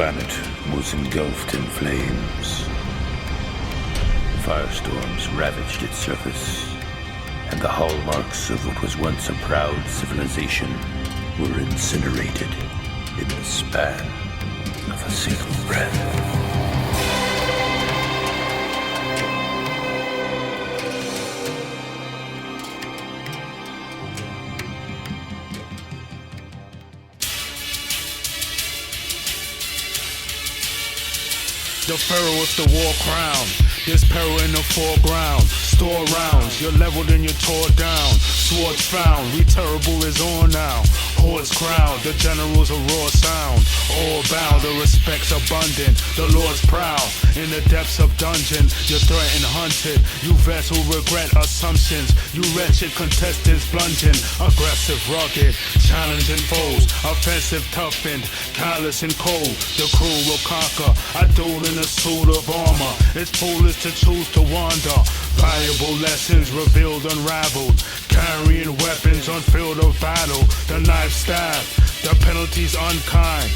planet was engulfed in flames. Firestorms ravaged its surface, and the hallmarks of what was once a proud civilization were incinerated in the span of a single breath. The Pharaoh with the war crown. There's peril in the foreground. Store rounds, you're leveled and you're tore down. Swords found, we terrible is on now. Hordes crowd, the generals a raw sound. All bound, the respect's abundant. The Lord's proud. In the depths of dungeon, you're threatened, hunted. You vets who regret assumptions. You wretched contestants plunging. Aggressive, rugged, challenging foes. Offensive, toughened, callous and cold. The crew will conquer. I duel in a suit of armor. It's foolish to choose to wander. Valuable lessons revealed, unraveled. Carrying weapons on field of battle. The knife stab, the penalty's unkind.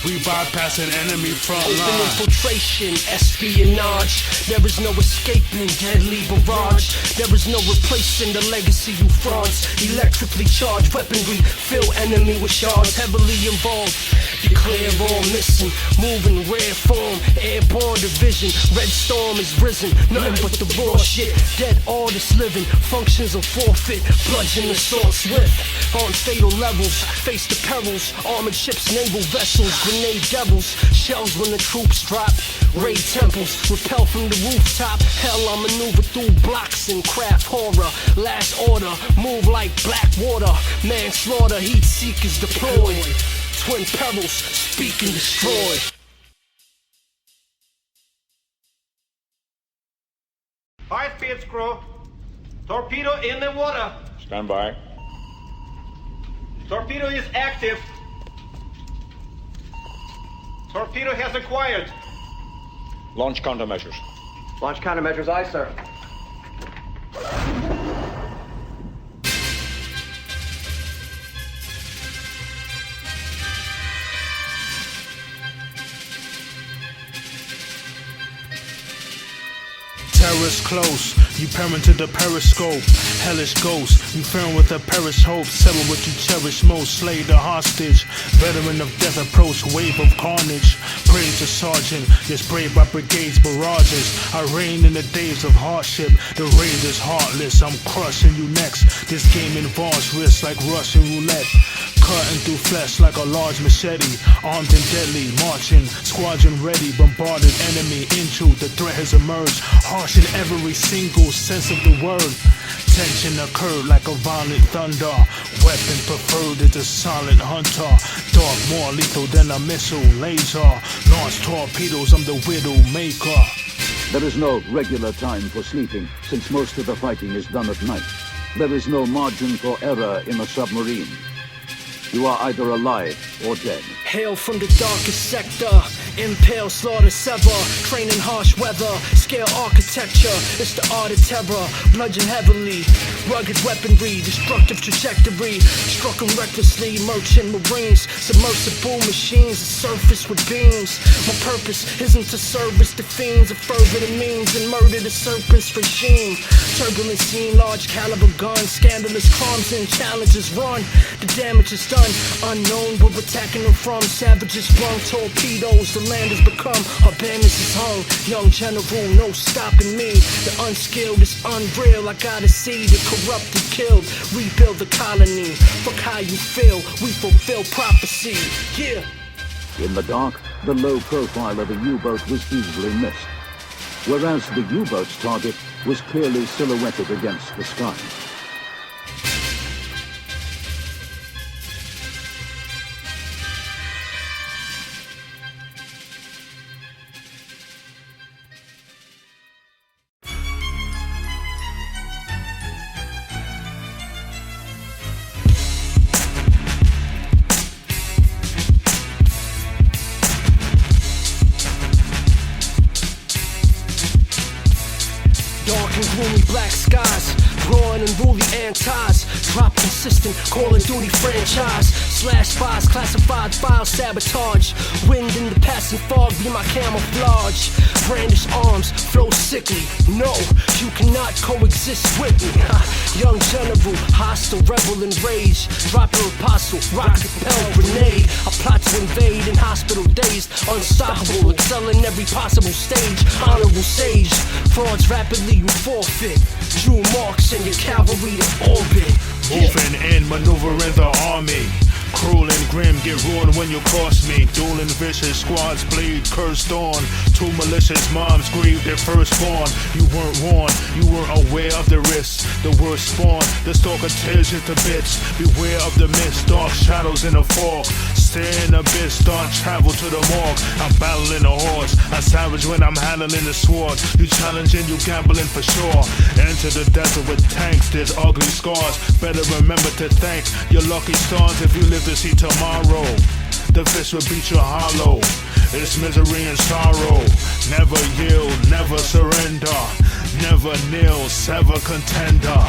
We bypass an enemy front line. Open infiltration, espionage. There is no escaping deadly barrage. There is no replacing the legacy you frauds. Electrically charged weaponry, fill enemy with shards. Heavily involved, declare all missing. Moving rare form, airborne division. Red storm is risen, nothing but the raw shit. Dead all that's living, functions of forfeit. Bludgeon the sword swift, on fatal levels. Face the perils, armored ships, naval vessels. Grenade devils, shells when the troops drop. Raid temples, repel from the rooftop. Hell, I maneuver through blocks and craft horror. Last order, move like black water. Manslaughter, heat seekers deployed. Twin perils, speak and destroy. High speed screw. Torpedo in the water. Stand by. Torpedo is active. Torpedo has acquired. Launch countermeasures. Launch countermeasures, aye, sir. Terrorist close, you parent to the periscope. Hellish ghost, you firm with a perish hope. Settle what you cherish most, slay the hostage. Veteran of death approach, wave of carnage. Praise the sergeant, you're sprayed by brigades, barrages. I reign in the days of hardship. The raid is heartless, I'm crushing you next. This game involves risks like Russian roulette. Cutting through flesh like a large machete. Armed and deadly, marching, squadron ready. Bombarded enemy into, the threat has emerged. Harsh in every single sense of the word. Tension occurred like a violent thunder. Weapon preferred is a silent hunter. Dark, more lethal than a missile laser. Launch torpedoes, I'm the widow maker. There is no regular time for sleeping, since most of the fighting is done at night. There is no margin for error in a submarine. You are either alive or dead. Hail from the darkest sector. Impale, slaughter, sever. Train in harsh weather. Scale architecture. It's the art of terror. Bludgeon heavily. Rugged weaponry. Destructive trajectory. Struck 'em recklessly. Merchant marines. Submersible machines. Surface with beams. My purpose isn't to service the fiends. A further the means and murder the serpent's regime. Turbulent scene. Large caliber guns. Scandalous crimes and challenges run. The damage is done. Unknown, we're attacking them from savages sprung torpedoes. The land has become our banners is hung. Young general, no stopping me. The unskilled is unreal. I gotta see the corrupted killed. Rebuild the colony. Fuck how you feel. We fulfill prophecy. Yeah. In the dark, the low profile of a U-boat was easily missed, whereas the U-boat's target was clearly silhouetted against the sky. Dark and gloomy black skies. Gnawing unruly antis, drop consistent Call of Duty franchise. Slash spies, classified files, sabotage. Wind in the passing fog be my camouflage. Brandish arms, flow sickly. No, you cannot coexist with me. Young general, hostile, rebel and rage. Dropper apostle, rocket propelled grenade. I plot to invade in hospital days. Unstoppable, excel in every possible stage. Honorable sage, frauds rapidly you forfeit. Drew Marx and your cavalry to orbit. Moving in, maneuvering the army. Cruel and grim, get ruined when you cross me. Dueling vicious squads bleed, cursed on. Two malicious moms grieve their firstborn. You weren't warned, you weren't aware of the risks. The worst spawn, the stalker tears you to bits. Beware of the mist, dark shadows in the fog. Stare in the abyss, start travel to the morgue. I'm battling the hordes, I savage when I'm handling the sword. You challenging, you gambling for sure. Enter the desert with tanks, there's ugly scars. Better remember to thank your lucky stars if you live to see tomorrow. The fist will beat you hollow. It's misery and sorrow. Never yield, never surrender. Never kneel, sever contender.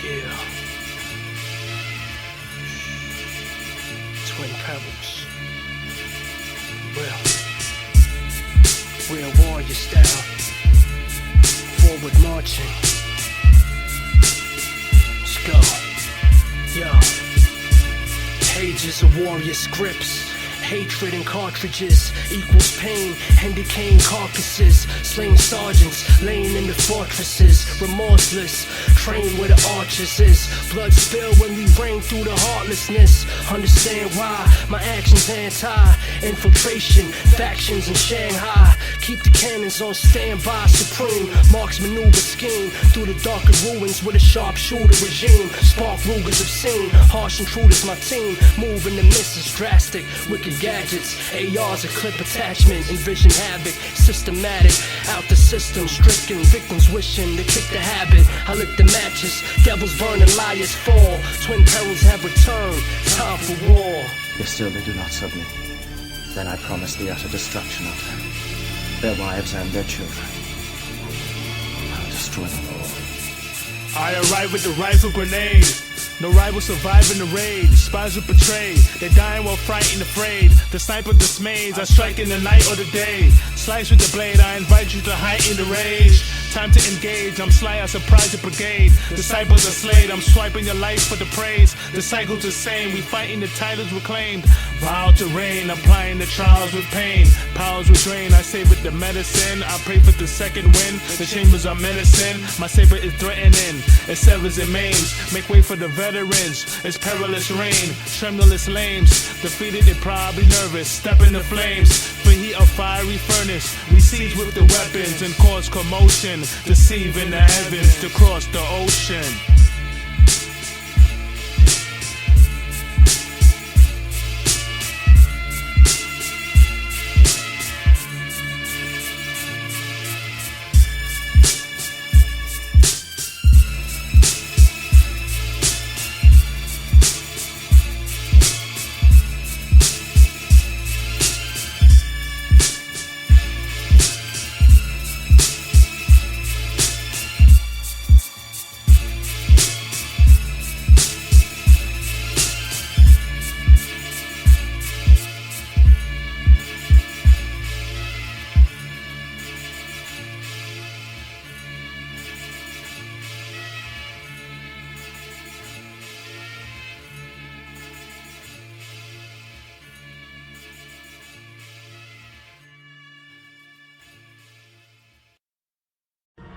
Yeah. Twin Perils. Real warrior style. Forward marching. Let's go. Yo. Pages of warrior scripts. Hatred in cartridges equals pain and decaying carcasses. Slain sergeants laying in the fortresses. Remorseless, trained where the archers is. Blood spill when we rain through the heartlessness. Understand why my actions anti-infiltration. Factions in Shanghai. Keep the cannons on standby. Supreme Marx maneuver scheme. Through the darker ruins with a sharpshooter regime. Spark Rugers obscene. Harsh intruders my team. Moving the misses drastic. Wicked gadgets, ARs, a clip attachment, envision havoc, systematic, out the system, stricken, victims wishing to kick the habit. I lick the matches, devils burn and liars fall. Twin Perils have returned, time for war. If still they do not submit, then I promise the utter destruction of them, their wives and their children. I will destroy them all. I arrive with the rifle grenade. No rival survive in the raid. Spies will betray. They're dying while frightened, afraid. The sniper dismays. I strike in the night or the day. Slice with the blade. I invite you to heighten the rage. Time to engage. I'm sly. I surprise the brigade. Disciples are slayed. I'm swiping your life for the praise. The cycle's the same. We fighting the titles reclaimed. Vile to reign. Applying the trials with pain. Powers will drain. I save with the medicine. I pray for the second wind. The chambers are menacing. My saber is threatening. It severs and maims. Make way for the veterans. It's perilous rain. Tremulous lames. Defeated, they probably nervous. Step in the flames. For heat a fiery furnace. We siege with the weapons and cause commotion. Deceiving the heavens to cross the ocean.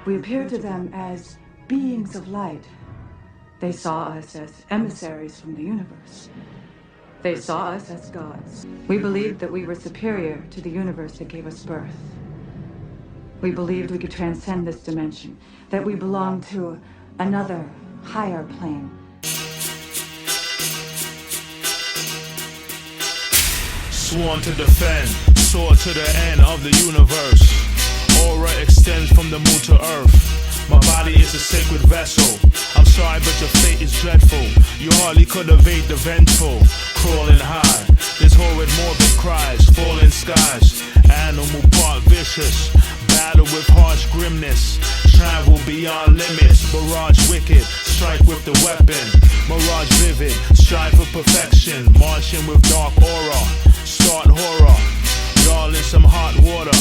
We appeared to them as beings of light. They saw us as emissaries from the universe. They saw us as gods. We believed that we were superior to the universe that gave us birth. We believed we could transcend this dimension, that we belonged to another, higher plane. Sworn to defend, sword to the end of the universe. Aura extends from the moon to earth. My body is a sacred vessel. I'm sorry, but your fate is dreadful. You hardly could evade the vengeful. Crawling high, this horrid morbid cries. Falling skies, animal part vicious. Battle with harsh grimness. Travel beyond limits. Barrage wicked, strike with the weapon. Mirage vivid, strive for perfection. Marching with dark aura. Start horror, y'all in some hot water.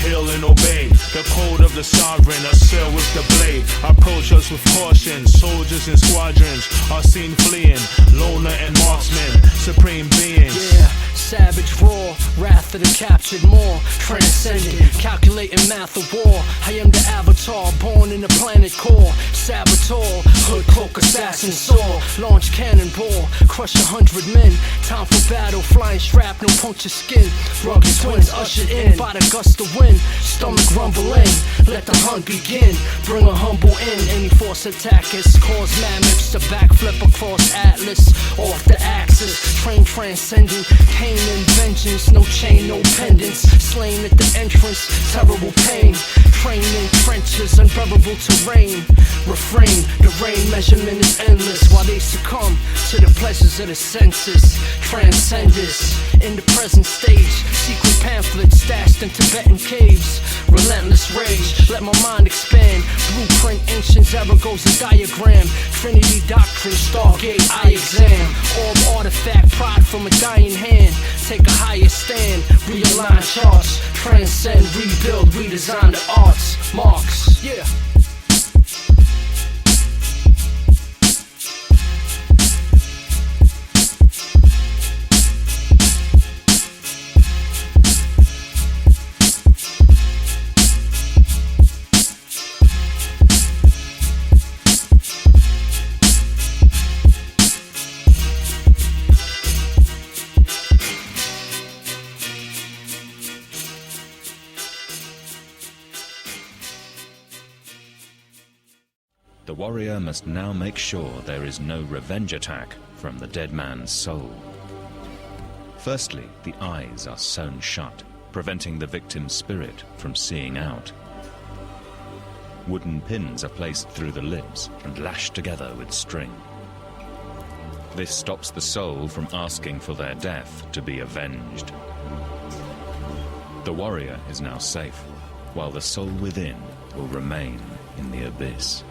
Hail and obey the code of the sovereign. Assail with the blade. Approach us with caution. Soldiers and squadrons are seen fleeing. Loner and marksmen, supreme beings. Yeah, savage raw, wrath of the captured more. Transcendent, calculating math of war. I am the avatar, born in the planet core. Saboteur, hood cloak assassin saw. Launch cannonball, crush 100 men. Time for battle, flying shrapnel, puncture skin. Rugged twins ushered in by the gust of wind. Stomach rumbling, let the hunt begin. Bring a humble end, any force attackers. Cause mammoths to backflip across Atlas. Off the axis, train transcending. Pain and vengeance, no chain, no pendants. Slain at the entrance, terrible pain. Training trenches, unbearable terrain. Refrain, the rain measurement is endless. While they succumb to the pleasures of the senses. Transcendents, in the present stage. Secret pamphlets stashed in Tibetan caves. Relentless rage, let my mind expand. Blueprint, ancient Zaragos, a diagram. Trinity doctrine, Stargate, I exam. Orb artifact, pride from a dying hand. Take a higher stand, realign charts. Transcend, rebuild, redesign the arts. Marx, yeah. The warrior must now make sure there is no revenge attack from the dead man's soul. Firstly, the eyes are sewn shut, preventing the victim's spirit from seeing out. Wooden pins are placed through the lips and lashed together with string. This stops the soul from asking for their death to be avenged. The warrior is now safe, while the soul within will remain in the abyss.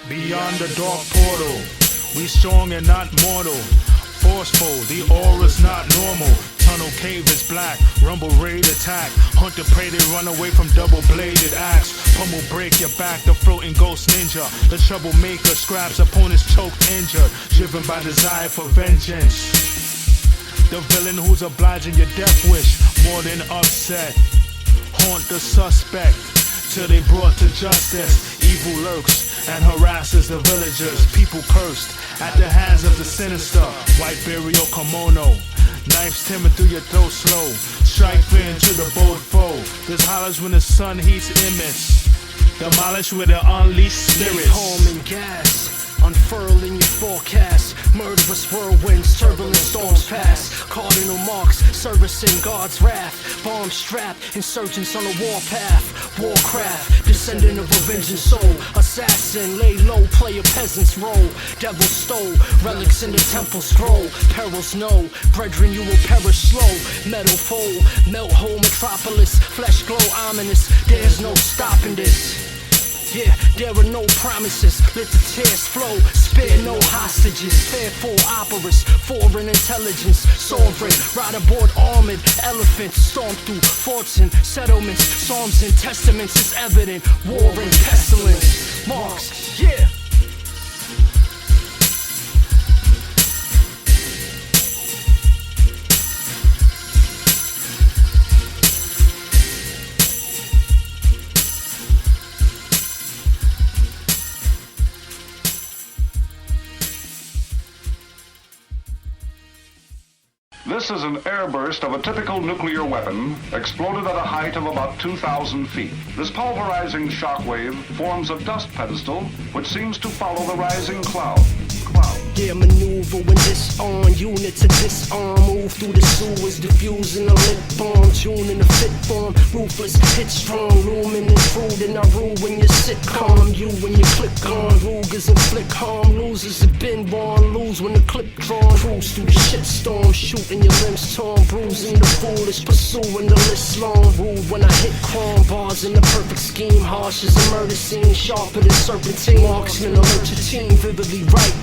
Beyond the dark portal, we strong and not mortal. Forceful, the aura's not normal. Tunnel cave is black, rumble raid attack. Hunt the prey, they run away from double-bladed axe. Pummel break your back, the floating ghost ninja. The troublemaker scraps opponents choked, injured. Driven by desire for vengeance. The villain who's obliging your death wish, more than upset. Haunt the suspect, till they brought to justice. Evil lurks and harasses the villagers. People cursed at the hands of the sinister. White burial kimono, knives tearing through your throat slow. Strike fear into the bold foe. This hollers when the sun heats image. Demolish with an unleashed spirits. Home and gas, unfurling your forecast. Murderous whirlwinds, turbulent storms pass. Cardinal Marx, servicing God's wrath. Bomb strap, insurgents on the warpath. Warcraft, descendant of Avenging Soul. Assassin, lay low, play a peasant's role. Devil stole, relics in the temple scroll. Perils no, brethren you will perish slow. Metal foe, melt whole metropolis. Flesh glow ominous, there's no stopping this. Yeah, there are no promises, let the tears flow, spare no hostages, fearful operas, foreign intelligence, sovereign, ride aboard armored elephants, storm through forts and settlements, psalms and testaments is evident, war and pestilence, Marx, yeah. This is an airburst of a typical nuclear weapon, exploded at a height of about 2,000 feet. This pulverizing shockwave forms a dust pedestal, which seems to follow the rising cloud. Yeah, maneuver when disarm, unit to disarm, move through the sewers, diffusing a lit bomb, tuning a fit form, ruthless, hit strong, looming, intruding, I rule when you sit calm, you when you click on, Rugers inflict harm, losers have been born, lose when the clip drawn, cruise through the shitstorm, shooting your limbs torn, bruising the foolish, pursuing the list long, rude when I hit chrome, bars in the perfect scheme, harsh as a murder scene, sharper than serpentine, marksman alert to team, vividly right.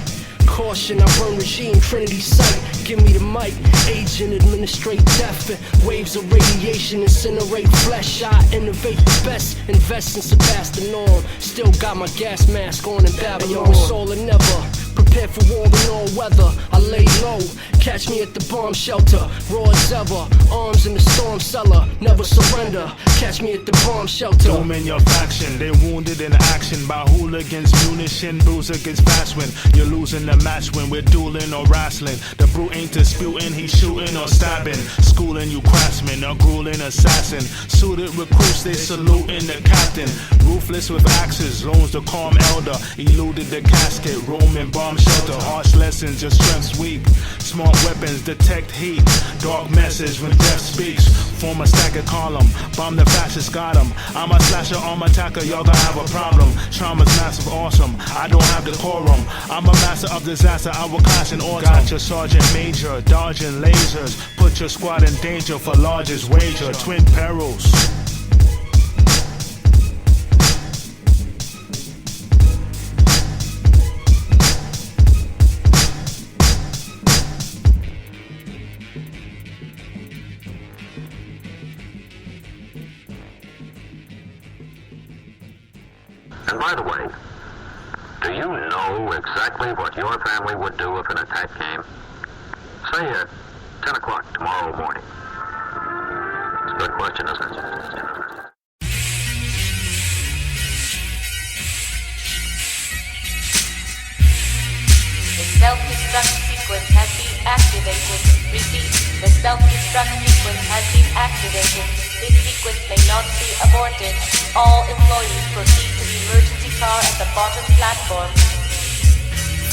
Caution, I burn regime, Trinity sight. Give me the mic, agent, administrate death. And waves of radiation, incinerate flesh. I innovate the best, invest and surpass the norm. Still got my gas mask on in Babylon. It's all or never. Prepare for war in all weather. I lay low, catch me at the bomb shelter. Raw as ever, arms in the storm cellar. Never surrender, catch me at the bomb shelter. Doom in your faction, they wounded in action by hooligans, munition, bruiser gets fast when you're losing the match when we're dueling or wrestling. The brute ain't disputing, he's shooting or stabbing. Schooling you craftsmen, a grueling assassin. Suited recruits, they saluting the captain. Ruthless with axes, loans the calm elder. Eluded the casket, Roman bomb shelter. Harsh lessons, your strength's weak. Smart weapons detect heat. Dark message when death speaks. Form a staggered column. Bomb the fascists, got him. I'm a slasher, arm attacker, y'all gonna have a problem. Trauma's massive, awesome. I don't have the quorum. I'm a master of disaster, I will clash in autumn. Got your sergeant major, dodging lasers. Put your squad in danger for largest wager. Twin Perils. And by the way, do you know exactly what your family would do if an attack came? Say at 10 o'clock tomorrow morning. It's a good question, isn't it? The self-destruct sequence has been activated. Repeat, the self-destruct sequence has been activated. This sequence may not be aborted. All employees proceed to the emergency car at the bottom platform.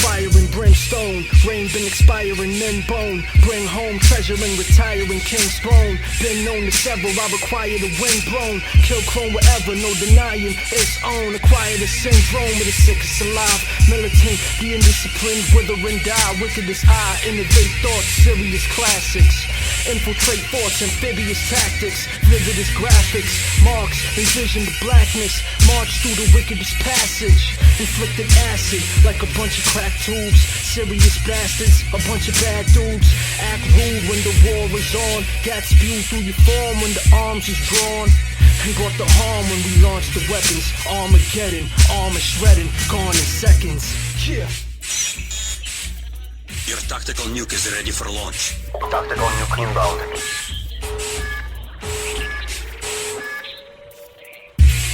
Fire and brimstone, rain been expiring, men bone. Bring home treasure and retiring king's throne. Been known to several, I require the wind blown. Kill clone wherever, no denying its own. Acquire the syndrome of the sickest alive. Militant, the indisciplined, wither and die. Wicked as I, innovate thoughts, serious classics. Infiltrate thoughts, amphibious tactics. Vivid as graphics, Marx, envision the blackness. March through the wickedest passage. Inflicted acid, like a bunch of crack tubes. Serious bastards, a bunch of bad dudes. Act rude when the war is on. Got spewed through your form when the arms is drawn. And brought the harm when we launched the weapons. Armageddon, armor shredding, gone in seconds. Yeah. Your tactical nuke is ready for launch. Tactical nuke inbound.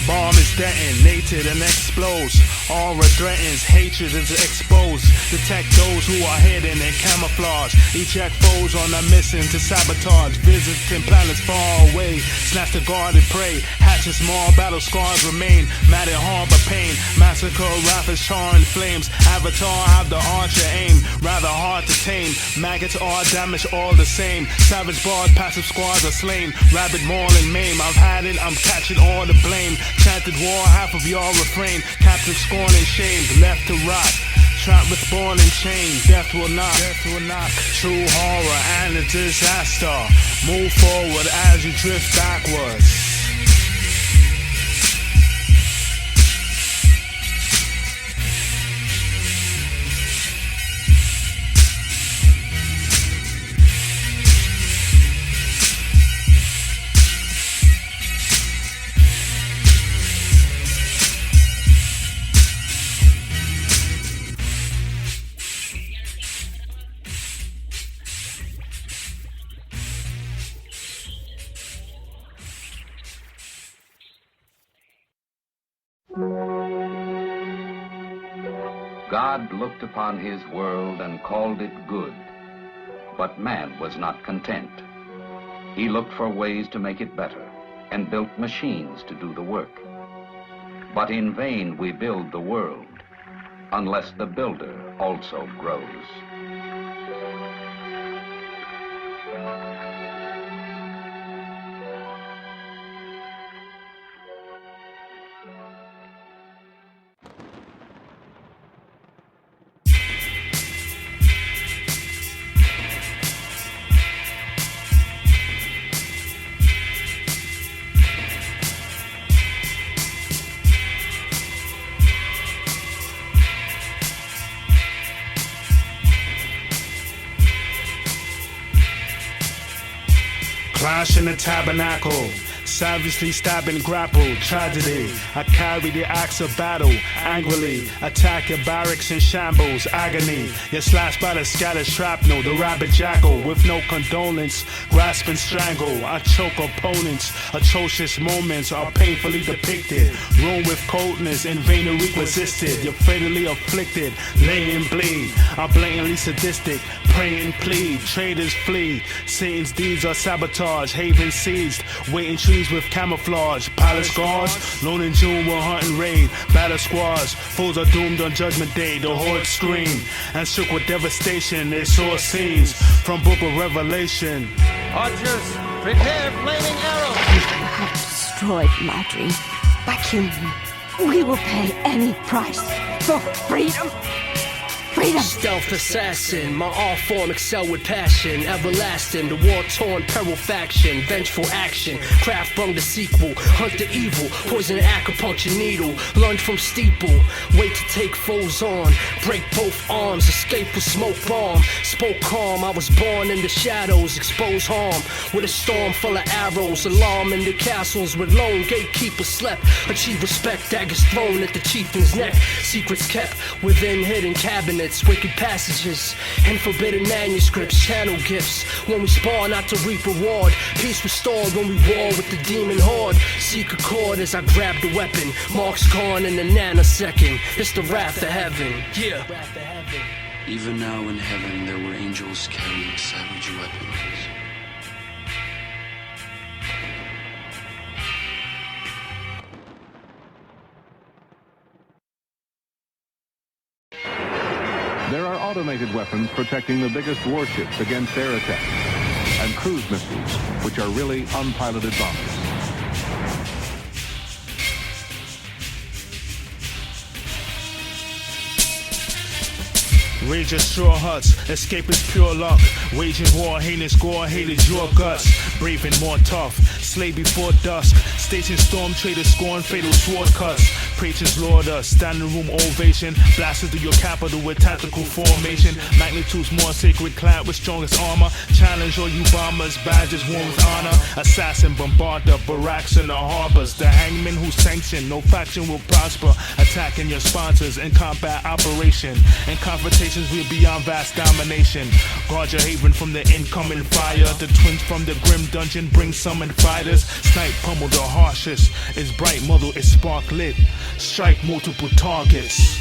Bomb is detonated and explodes. Aura threatens, hatred is exposed. Detect those who are hidden in camouflage. Eject foes on a mission to sabotage. Visiting planets far away. Snatch the guarded prey. Hatches small battle scars remain. Mad at harbor pain. Massacre rapids charring flames. Avatar have the archer aim. Rather hard to tame. Maggots are damaged all the same. Savage bars, passive squads are slain. Rabid maul and maim. I've had it, I'm catching all the blame. Chanted war, half of y'all refrain. Captive scorn and shame, left to rot. Trapped with ball and chain, death will not. True horror and a disaster. Move forward as you drift backwards. God looked upon his world and called it good. But man was not content. He looked for ways to make it better and built machines to do the work. But in vain we build the world, unless the builder also grows. Clash in the tabernacle, savagely stabbing grapple, tragedy. I carry the axe of battle, angrily attack your barracks in shambles, agony. You're slashed by the scattered shrapnel, the rabid jackal, with no condolence, grasp and strangle. I choke opponents, atrocious moments are painfully depicted. Room with coldness, in vain resisted. You're fatally afflicted, lay and bleed. I'm blatantly sadistic, pray and plead. Traitors flee, Satan's deeds are sabotage. Haven seized, waiting trees with camouflage. Palace guards, lone in June will hunt and raid. Battle squads, fools are doomed on Judgment Day. The horde scream, and shook with devastation. They saw scenes from Book of Revelation. Archers, prepare flaming arrows! You have destroyed my dream by killing me. We will pay any price for freedom. Freedom. Stealth assassin, my art form excel with passion, everlasting, the war-torn peril faction, vengeful action, craft brung the sequel, hunt the evil, poison the acupuncture needle, lunge from steeple, wait to take foes on, break both arms, escape with smoke bomb, spoke calm, I was born in the shadows, expose harm, with a storm full of arrows, alarm in the castles with lone gatekeepers slept, achieve respect, daggers thrown at the chieftain's neck, secrets kept within hidden cabinets, wicked passages, and forbidden manuscripts, channel gifts. When we spar not to reap reward, peace restored when we war with the demon horde. Seek a chord as I grab the weapon. Marx gone in a nanosecond. It's the wrath of heaven. Yeah. Even now in heaven there were angels carrying savage weapons. There are automated weapons protecting the biggest warships against air attack, and cruise missiles, which are really unpiloted bombers. Rage of straw huts, escape is pure luck. Waging war, heinous gore, hated your guts. Brave and more tough, slay before dusk. Station storm traders scorn, fatal sword cuts. Preachers lord us, standing room ovation. Blasted through your capital with tactical formation. Magnitudes more sacred, clad with strongest armor. Challenge all you bombers, badges worn with honor. Assassin, bombarder, barracks in the harbors. The hangman who sanctioned, no faction will prosper. Attacking your sponsors in combat operation. And confrontations will beyond vast domination. Guard your haven from the incoming fire. The twins from the grim dungeon bring summoned fighters. Snipe pummel the harshest. It's bright muzzle, it's spark lit. Strike multiple targets.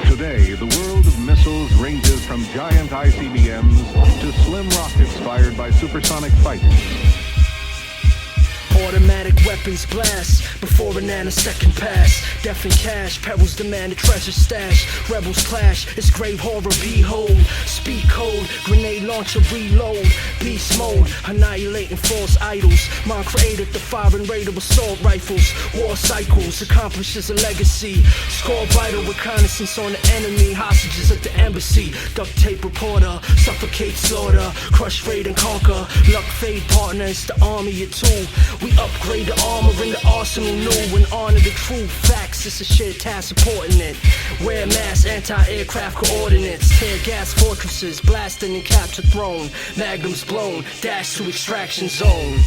Today, the world of missiles ranges from giant ICBMs to slim rockets fired by supersonic fighters. Automatic weapons blast before a nanosecond pass. Death and cash, perils demand a treasure stash. Rebels clash, it's grave horror, behold. Speed code, grenade launcher, reload. Beast mode, annihilating false idols. Mind created the firing rate of assault rifles. War cycles, accomplishes a legacy. Score vital reconnaissance on the enemy. Hostages at the embassy. Duct tape reporter, suffocate slaughter. Crush, raid and conquer. Luck fade partner, it's the army of two. We upgrade the armor in the arsenal new and honor the true facts. It's a shared task supporting it. Wear mass, anti-aircraft coordinates. Tear gas fortresses, blasting and capture throne. Magnums blown, dash to extraction zone.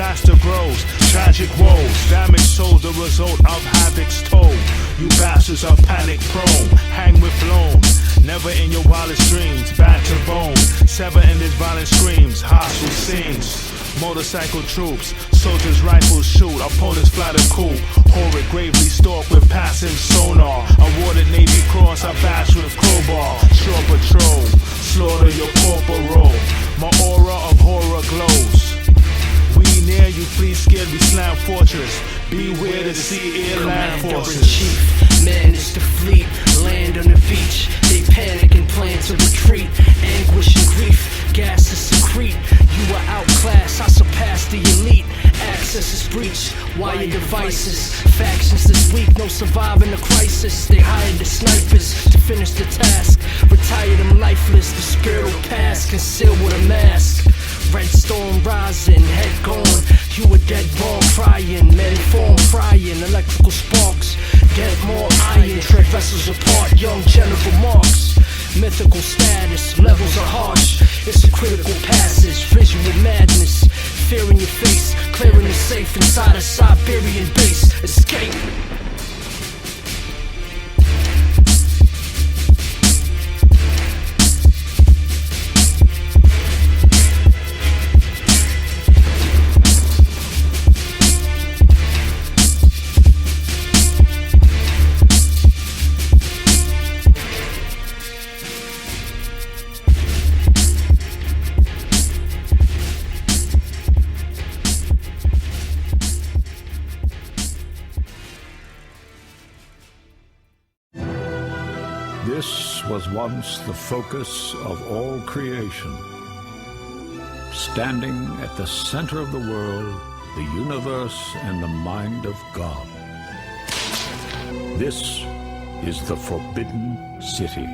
disaster grows, tragic woes, damaged souls, the result of havoc's toll. You bastards are panic prone, hang with loan, never in your wildest dreams, bad to bone, sever in these violent screams, hostile scenes. Motorcycle troops, soldiers' rifles shoot, opponents fly the coop. Horrid gravely stalk with passive sonar. Awarded Navy Cross, I bash with crowbar. Shore patrol, slaughter your corporal. My aura of horror glows. We near you, please scared, we slam fortress. Beware the sea, air, land forces. Man is the fleet, land on the beach. They panic and plan to retreat. Anguish and grief, gas to secrete. You are outclassed, I surpass the elite. Access is breached, wire devices. Factions this week, no surviving the crisis. They hired the snipers to finish the task. Retire them lifeless, the spirit will pass. Concealed with a mask. Red storm rising, head gone. You a dead ball crying, men form frying. Electrical sparks, get more iron. Tread vessels apart, young General Marx. Mythical status, levels are harsh. It's a critical passage, visual madness. Fear in your face, clearing the safe inside a Siberian base. Escape. This was once the focus of all creation. Standing at the center of the world, the universe, and the mind of God. This is the Forbidden City.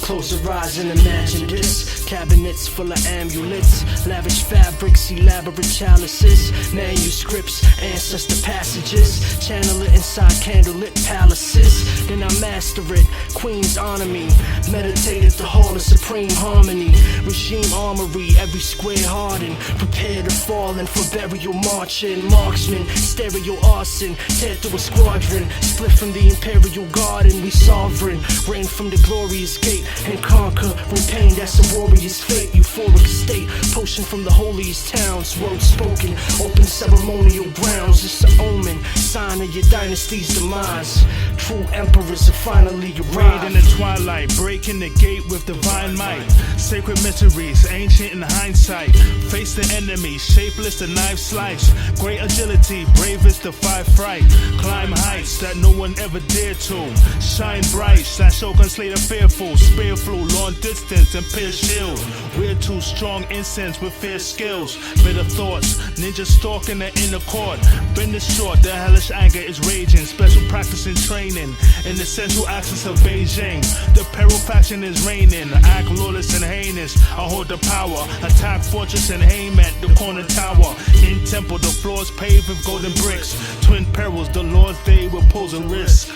Close your eyes and imagine this. Cabinets full of amulets, lavish fabrics, elaborate chalices, manuscripts, ancestor passages. Channel it inside candlelit palaces. Then I master it, queens honor me. Meditate at the hall of supreme harmony. Regime armory, every square hardened. Prepare to fall and for burial marching. Marksman, stereo arson, tear through a squadron. Split from the imperial garden, we sovereign. Reign from the glorious gate and conquer. With pain, that's a warrior's fate. Euphoric state, potion from the holiest towns. Words spoken, open ceremonial grounds. It's an omen, sign of your dynasty's demise. True emperors are finally arrived. Raid in the twilight, breaking the gate with divine might. Sacred mysteries, ancient in hindsight. Face the enemy, shapeless the knife slice. Great agility, bravest defy fright. Climb heights that no one ever dared to. Shine bright, slash Shogun slay the fearful. Spear flew long distance and pierce shields. We're too strong incense with fierce skills. Bitter thoughts, ninja stalking the inner court. Bend it short, the hellish anger is raging. Special practice and training in the central axis of Beijing. The Peril faction is reigning. Act lawless and heinous. I hold the power. Attack fortress and aim at the corner tower. In temple, the floors paved with golden bricks. Twin perils, the Lord's day will pose a risk.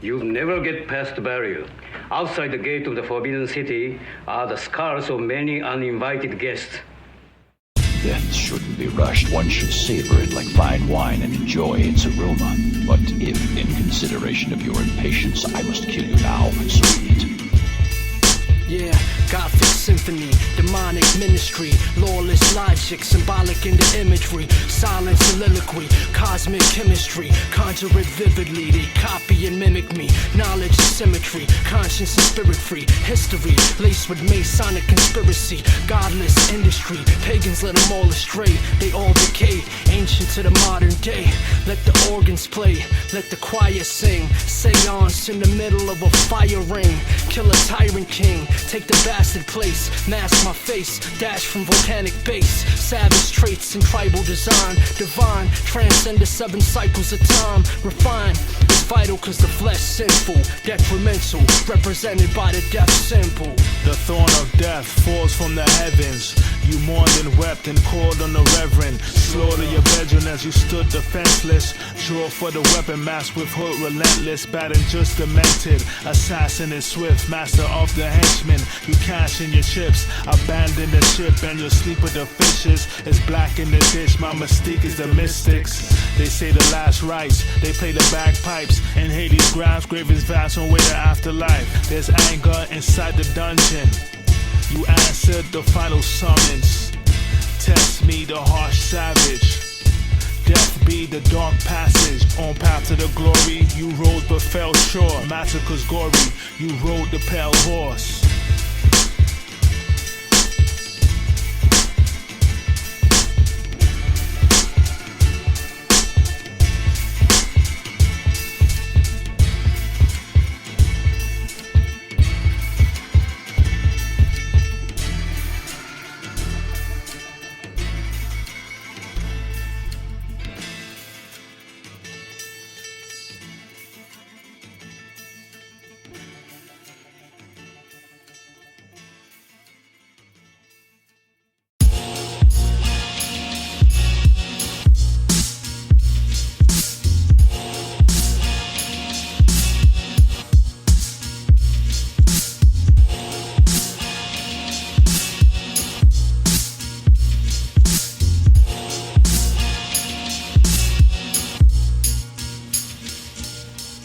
You never get past the barrier. Outside the gate of the Forbidden City are the skulls of many uninvited guests. Death shouldn't be rushed. One should savor it like fine wine and enjoy its aroma. But if, in consideration of your impatience, I must kill you now, so be it. Yeah, Gothic symphony, demonic ministry, lawless logic, symbolic in the imagery, silent soliloquy, cosmic chemistry, conjure it vividly, they copy and mimic me, knowledge is symmetry, conscience is spirit free, history laced with Masonic conspiracy, godless industry, pagans let them all astray, they all decay, ancient to the modern day, let the organs play, let the choir sing, seance in the middle of a fire ring, kill a tyrant king, take the bastard place, mask my face, dash from volcanic base, savage traits and tribal design, divine, transcend the 7 cycles of time, refine, it's vital cause the flesh sinful, detrimental, represented by the death symbol. The thorn of death falls from the heavens, you mourned and wept and called on the reverend, slaughter your brethren as you stood defenseless, draw for the weapon masked with hood relentless, bad and just demented, assassin and swift, master of the henchmen, you cash in your chips, abandon the ship and you'll sleep with the fishes, it's black in the ditch, my mystique is the mystics, they say the last rites, they play the bagpipes, in Hades grabs, Graven's vast on way to afterlife, there's anger inside the dungeon, you answered the final summons, test me the harsh savage, death be the dark passage, on path to the glory, you rose but fell short, massacres gory, you rode the pale horse.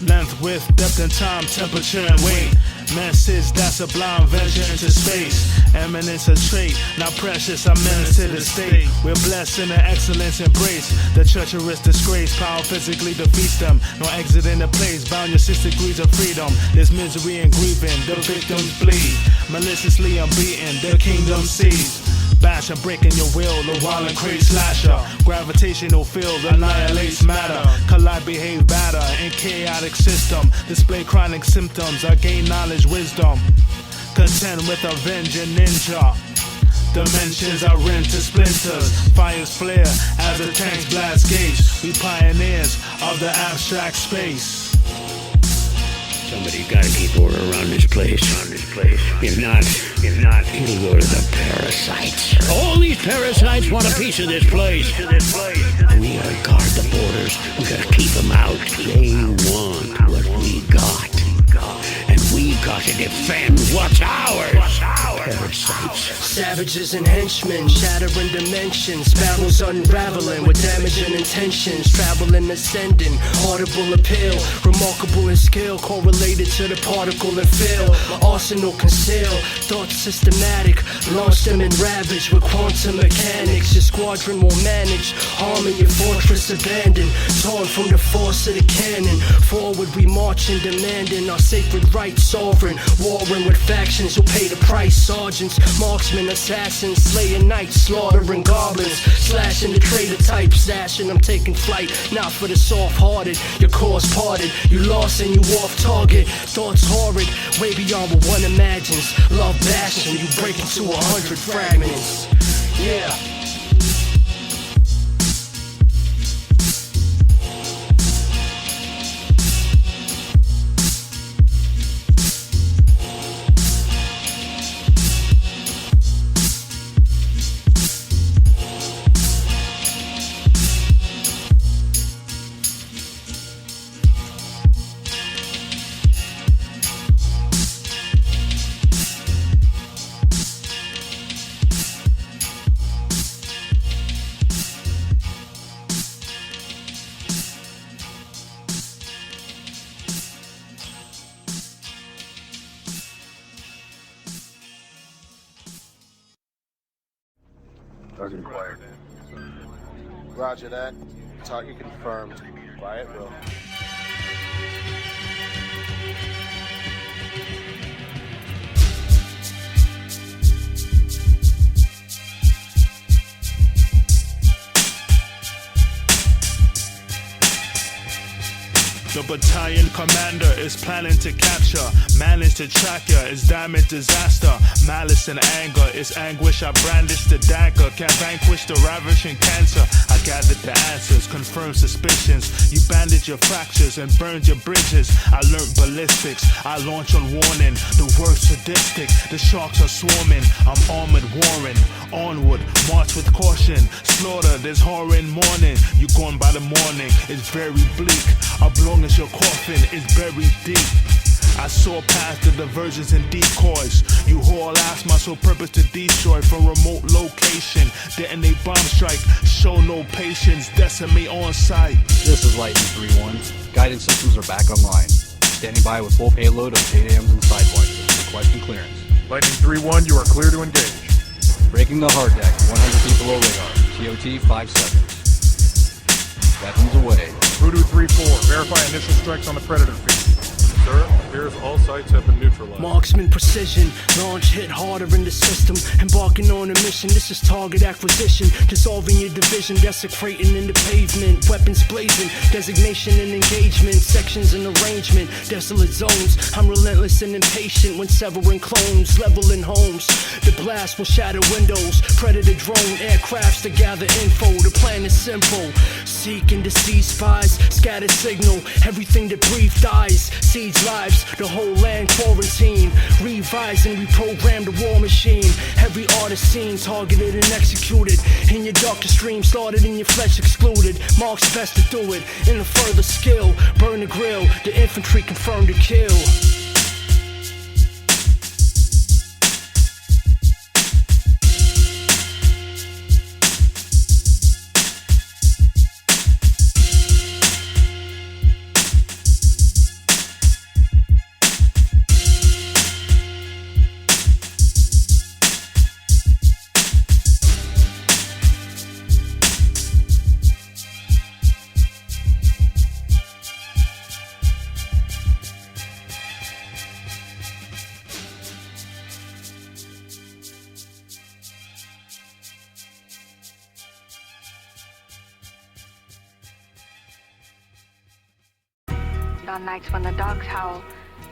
Length, width, depth and time, temperature and weight. Man sits, that's a blind venture into space. Eminence a trait, not precious, I menace to the state. We're blessed in the excellence embrace. The treacherous disgrace, power physically defeats them. No exit in the place, bound your 6 degrees of freedom. There's misery and grieving, the victims bleed. Maliciously unbeaten, the kingdom sees. Bash and breaking your will, the wild and crazy slasher. Gravitational field annihilates matter. Collide, behave batter in chaotic system. Display chronic symptoms, I gain knowledge, wisdom. Contend with avenging ninja. Dimensions are rent to splinters. Fires flare as the tanks blast gates. We pioneers of the abstract space. Somebody gotta keep order around this place. If not, it'll go to the parasites. All these parasites want a piece of this place. We gotta guard the borders. We gotta keep them out. They want what we got. And we gotta defend what's ours. Parasites. Savages and henchmen, shattering dimensions. Barrels unraveling with damaging intentions. Traveling, ascending, audible appeal. Remarkable in skill, correlated to the particle and field. My arsenal concealed, thoughts systematic. Launched them and ravaged with quantum mechanics. Your squadron will manage, harming your fortress abandoned. Torn from the force of the cannon. Forward we marching, demanding our sacred rights sovereign. Warring with factions who'll pay the price. Sergeants, marksmen, assassins, slaying knights, slaughtering goblins, slashing the traitor type, stashing. I'm taking flight, not for the soft-hearted. Your course parted, you lost and you off target. Thoughts horrid, way beyond what one imagines. Love bashing, you break into 100 fragments. Yeah. Target acquired. Roger that. Target confirmed. Riot row. The battalion commander is planning to capture, manage to track ya, is damage disaster, malice and anger, is anguish, I brandish the dagger, can't vanquish the ravishing cancer, I gathered the answers, confirm suspicions, you bandage your fractures and burned your bridges, I learned ballistics, I launch on warning, the worst sadistic, the sharks are swarming, I'm armored warring, onward, march with caution, slaughter, there's horror in morning, you gone by the morning, it's very bleak, oblong as your coffin is buried deep. I saw past the diversions and decoys. You haul ass my sole purpose to destroy from remote location. Detonate bomb strike, show no patience, decimate on sight. This is Lightning 3-1. Guidance systems are back online. Standing by with full payload of JDAMs and sidewinders. Requesting clearance. Lightning 3-1, you are clear to engage. Breaking the hard deck, 100 feet below radar. TOT 5 seconds. Weapons away. Voodoo 3-4, verify initial strikes on the Predator feed. Sir, appears all sites have been neutralized. Marksman precision, launch hit harder in the system. Embarking on a mission, this is target acquisition. Dissolving your division, desecrating in the pavement. Weapons blazing, designation and engagement. Sections and arrangement, desolate zones. I'm relentless and impatient when severing clones. Leveling homes, the blast will shatter windows. Predator drone, aircrafts to gather info. The plan is simple, seek and deceive spies. Scatter signal, everything that breathe dies. Seeds lives, the whole land quarantine. Revise and reprogram the war machine. Every artist seen, targeted and executed. In your darkest dream, slaughtered in your flesh excluded. Marx best to do it, in a further skill. Burn the grill, the infantry confirmed to kill. On nights when the dogs howl,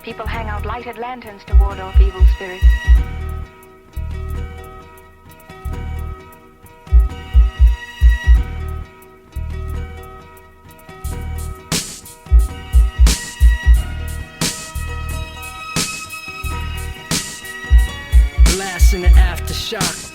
people hang out lighted lanterns to ward off evil spirits. Blast in the aftershock.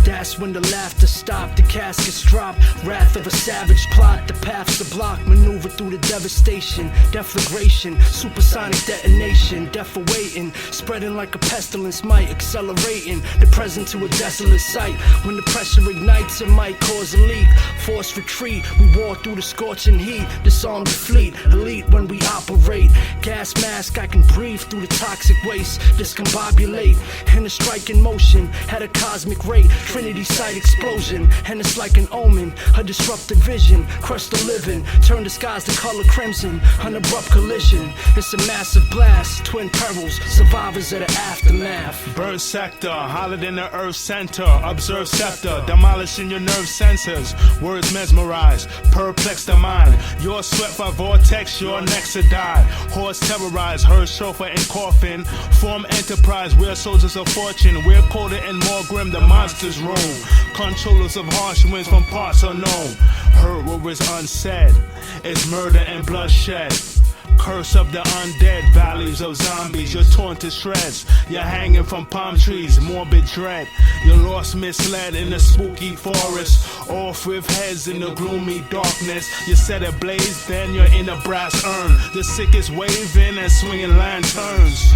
That's when the laughter stopped, the caskets drop. Wrath of a savage plot, the paths to block. Maneuver through the devastation, deflagration, supersonic detonation. Death awaiting, spreading like a pestilence might. Accelerating the present to a desolate sight. When the pressure ignites, it might cause a leak. Forced retreat, we war through the scorching heat. Disarm the fleet, elite when we operate. Gas mask, I can breathe through the toxic waste. Discombobulate, in a striking motion. At a cosmic rate, Trinity site explosion, and it's like an omen, a disrupted vision, crush the living, turn the skies to color crimson, an abrupt collision, it's a massive blast, twin perils, survivors of the aftermath. Bird sector, hollered in the earth center, observe scepter, demolishing your nerve sensors, words mesmerize, perplex the mind, you're swept by vortex, your next to die, horse terrorize, heard chauffeur in coffin, form enterprise, we're soldiers of fortune, we're colder and more grim, the monsters roam. Controllers of harsh winds from parts unknown. Heard what was unsaid. It's murder and bloodshed. Curse of the undead, valleys of zombies. You're torn to shreds. You're hanging from palm trees, morbid dread. You're lost, misled in the spooky forest. Off with heads in the gloomy darkness. You set ablaze, then you're in a brass urn. The sick is waving and swinging lanterns.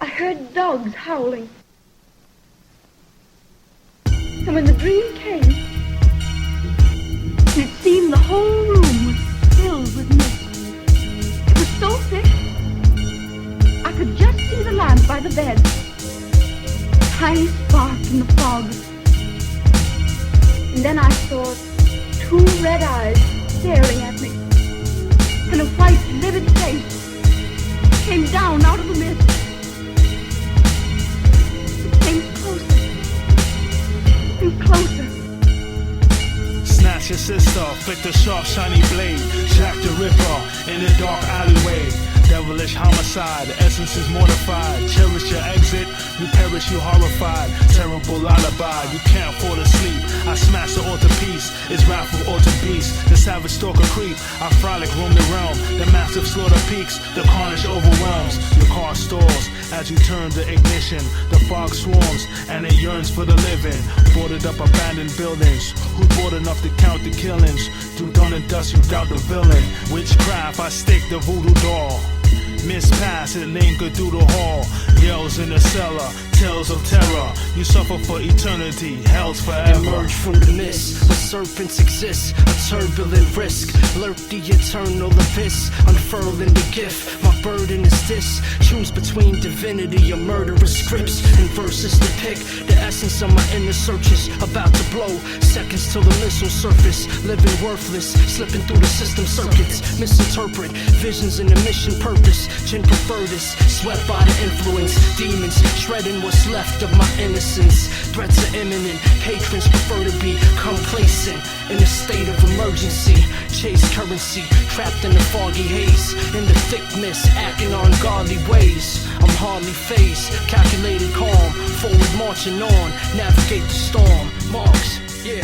I heard dogs howling. And when the dream came, it seemed the whole room was filled with mist. It was so thick, I could just see the lamp by the bed. A tiny spark in the fog. And then I saw 2 red eyes staring at me. And a white, livid face came down out of the mist. It came closer and closer. Snatch your sister, flick the sharp, shiny blade. Jack the Ripper in the dark alleyway. Devilish homicide, the essence is mortified. Cherish your exit, you perish, you horrified. Terrible lullaby, you can't fall asleep. I smash the altar piece, it's wrathful altar beast. The savage stalker creep, I frolic, roam the realm. The massive slaughter peaks, the carnage overwhelms. Your car stalls as you turn the ignition. The fog swarms and it yearns for the living. Boarded up abandoned buildings, who bought enough to count the killings? Through dawn and dust you doubt the villain. Witchcraft, I stick the voodoo doll. Mispass, it lingered through the hall. Yells in the cellar, tales of terror. You suffer for eternity, hell's forever. Emerge from the mist, where serpents exist. A turbulent risk, lurk the eternal abyss. Unfurling the gift, my burden is this. Choose between divinity or murderous scripts. And verses depict the essence of my inner searches. About to blow, seconds till the missile surface. Living worthless, slipping through the system circuits. Misinterpret visions and the mission purpose. Jinn prefer this, swept by the influence. Demons shredding what's left of my innocence. Threats are imminent, patrons prefer to be complacent. In a state of emergency, chase currency, trapped in the foggy haze. In the thick mist, acting on godly ways. I'm hardly phased, calculated calm. Forward marching on, navigate the storm. Marx, yeah.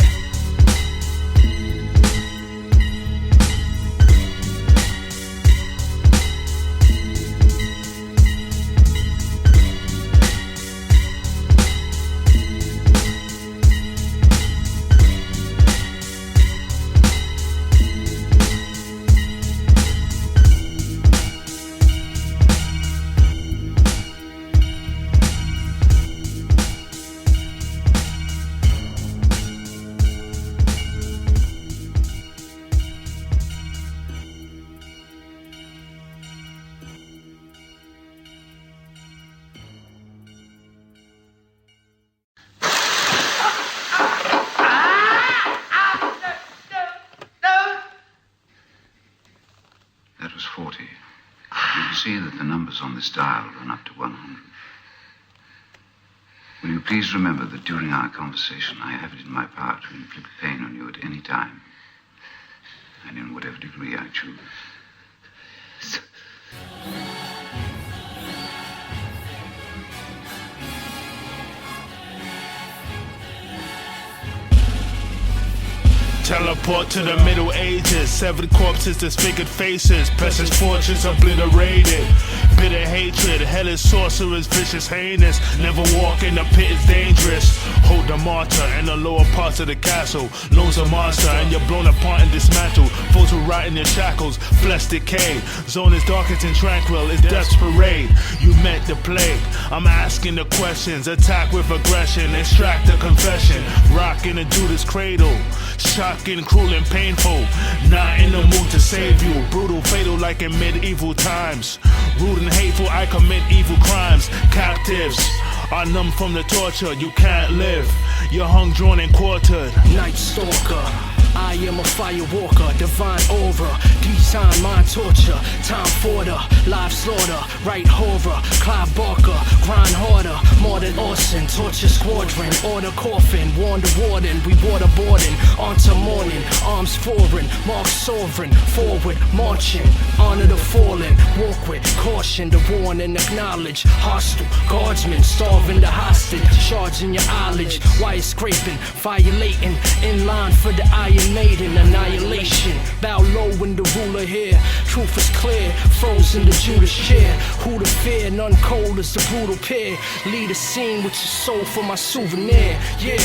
See that the numbers on this dial run up to 100. Will you please remember that during our conversation, I have it in my power to inflict pain on you at any time, and in whatever degree I choose. Teleport to the Middle Ages. Severed corpses, disfigured faces. Precious fortunes obliterated. Bitter hatred, hellish sorcerers, vicious heinous. Never walk in the pit is dangerous. Hold the martyr in the lower parts of the castle. Lone's a monster and you're blown apart and dismantled. Foes will rot in your shackles, flesh decay. Zone is darkest and tranquil, it's death's parade. You met the plague, I'm asking the questions. Attack with aggression, extract the confession. Rock in a Judas cradle. Shocking, cruel and painful. Not in the mood to save you. Brutal, fatal like in medieval times. Rude and hateful, I commit evil crimes. Captives are numb from the torture. You can't live. You're hung, drawn, and quartered. Night Stalker, I am a firewalker, divine aura, design mind torture, time for the live slaughter, right horror, Clive Barker, grind harder, more than Orson, torture squadron, order coffin, warn the warden, we waterboarding, onto morning, arms foreign, mark sovereign, forward, marching, honor the fallen, walk with caution, the warn and acknowledge, hostile, guardsmen, starving the hostage, charging your eyelids, wire scraping, violating, in line for the Iron Maiden, annihilation, bow low when the ruler here, truth is clear, frozen the Judas chair, who to fear, none cold as the brutal pair, lead a scene with your soul for my souvenir, yeah.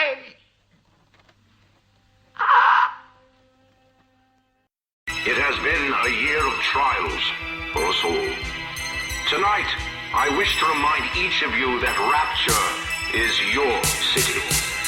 alive! It has been a year of trials for us all. Tonight, I wish to remind each of you that Rapture is your city.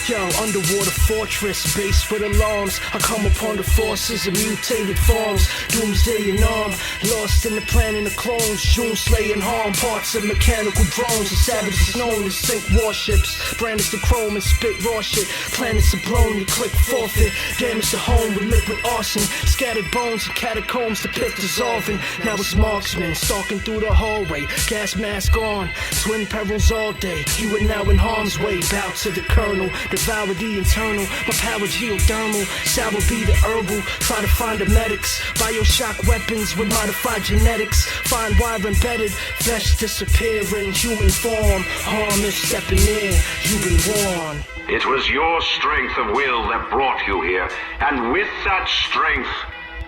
Yo, underwater fortress, base with alarms. I come upon the forces of mutated forms. Doomsday and arm, lost in the planet of clones. June slaying harm, parts of mechanical drones. The savages known to sink warships. Brandish the chrome and spit raw shit. Planets are blown, you click forfeit. Damage the home with liquid arson. Scattered bones and catacombs, the pit dissolving. Now it's marksmen, stalking through the hallway. Gas mask on, twin perils all day. You are now in harm's way, bow to the colonel. Devour the internal, my power geothermal. Sour be the herbal, try to find the medics. Bioshock weapons with modified genetics. Find wire embedded, flesh disappearing. Human form, harm is stepping in. You've been warned. It was your strength of will that brought you here, and with that strength,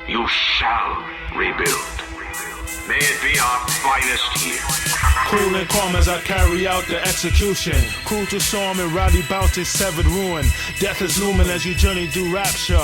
you shall rebuild. May it be our finest year. Cool and calm as I carry out the execution. Cruel to storm and rowdy bouts is severed ruin. Death is looming as you journey through rapture.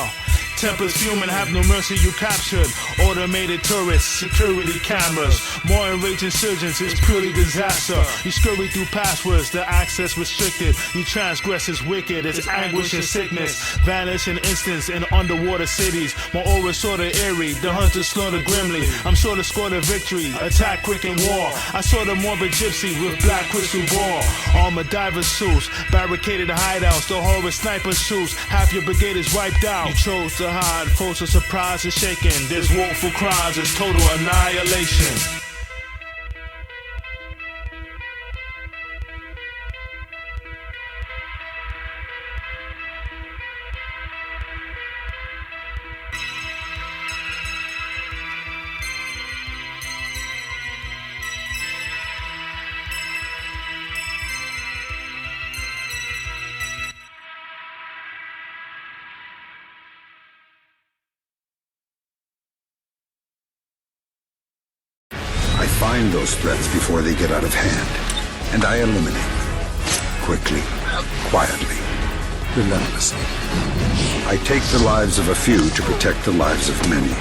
Tempers fuming, have no mercy, you captured. Automated tourists, security cameras. More enraged insurgents, it's purely disaster. You scurry through passwords, the access restricted. You transgress is wicked, it's anguish and sickness. Vanish in instants in underwater cities. My aura sorta eerie, the hunters slaughter grimly. I'm sure to score the victory, attack quick in war. I saw the morbid gypsy with black crystal ball. Armor diver suits, barricaded hideouts, the horror sniper shoots. Half your brigade is wiped out. You chose to hide, force of surprise is shaken. There's woeful cries, it's total annihilation. I find those threats before they get out of hand, and I eliminate them. Quickly, quietly, relentlessly. I take the lives of a few to protect the lives of many.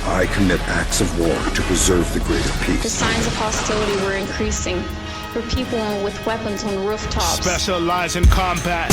I commit acts of war to preserve the greater peace. The signs of hostility were increasing. There were people with weapons on rooftops. Specialize in combat,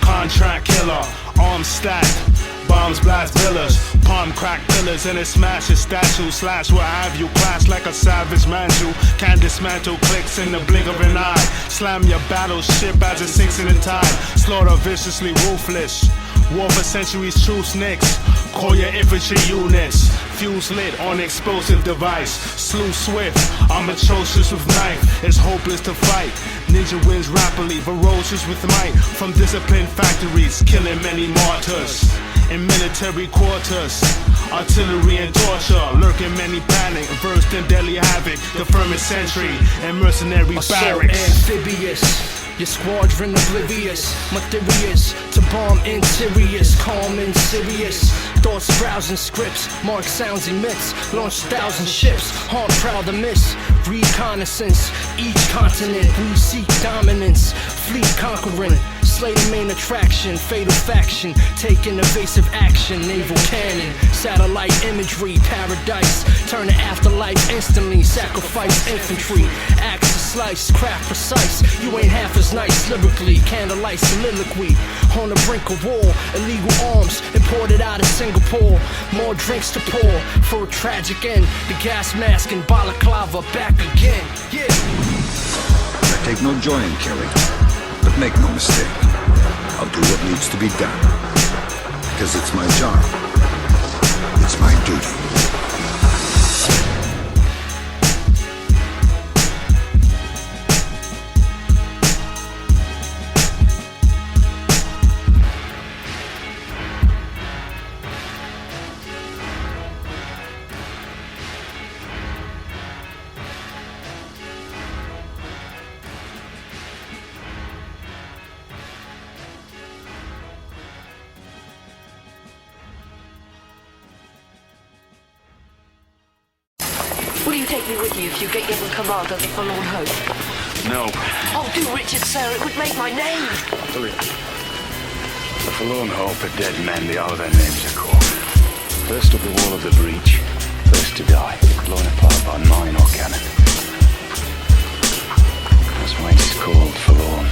contract killer, arms stacked. Bombs blast villas, palm crack pillars, and it smashes statues. Slash what have you, clash like a savage mantle. Can dismantle clicks in the blink of an eye. Slam your battleship as it sinks in the tide. Slaughter viciously ruthless. War for centuries, true snakes. Call your infantry units. Fuse lit on explosive device. Slew swift, I'm atrocious with knife. It's hopeless to fight. Ninja wins rapidly, ferocious with might. From disciplined factories, killing many martyrs. In military quarters, artillery and torture, lurking many panic, versed in deadly havoc, the firmest sentry and mercenary barracks. Amphibious, your squadron oblivious, mysterious to bomb interiors, calm and serious. Thoughts browsing scripts, Marx sounds emits, launch 1,000 ships, haunt proud to miss. Reconnaissance, each continent, we seek dominance, fleet conquering. Slay the main attraction, fatal faction, taking evasive action, naval cannon, satellite imagery, paradise, turn to afterlife instantly, sacrifice infantry, axe to slice, craft precise, you ain't half as nice lyrically, candlelight soliloquy, on the brink of war, illegal arms, imported out of Singapore, more drinks to pour, for a tragic end, the gas mask and balaclava back again, yeah. I take no joy in killing, but make no mistake, I'll do what needs to be done. Because it's my job. It's my duty. Will you take me with you if you get given command of the forlorn hope? No. Oh, do, Richard, sir. It would make my name. Believe me. The forlorn hope of dead men, the all of their names are called. First up the wall of the breach. First to die. Blown apart by mine or cannon. That's why it's called forlorn.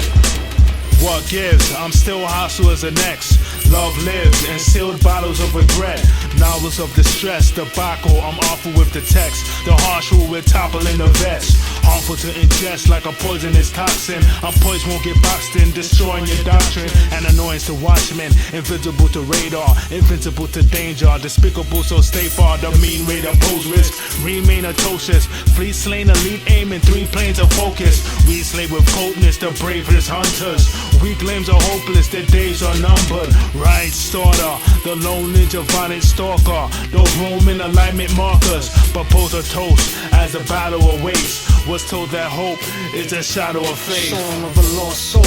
What gives? I'm still hostile as an ex. Love lives in sealed bottles of regret. Novels of distress, debacle. I'm awful with the text. The harsh rule with toppling the vest. Harmful to ingest like a poisonous toxin. I'm poison won't get boxed in, destroying your doctrine. An annoyance to watchmen, invisible to radar, invincible to danger, despicable so stay far. The mean rate of pose risk, remain atrocious. Fleet slain, elite aim in 3 planes of focus. We slay with coldness, the bravest hunters. Weak limbs are hopeless, their days are numbered. Right starter, the lone ninja violent stalker. The Roman alignment markers propose a toast as the battle awaits. Was told that hope is a shadow of faith. Song of a lost soul,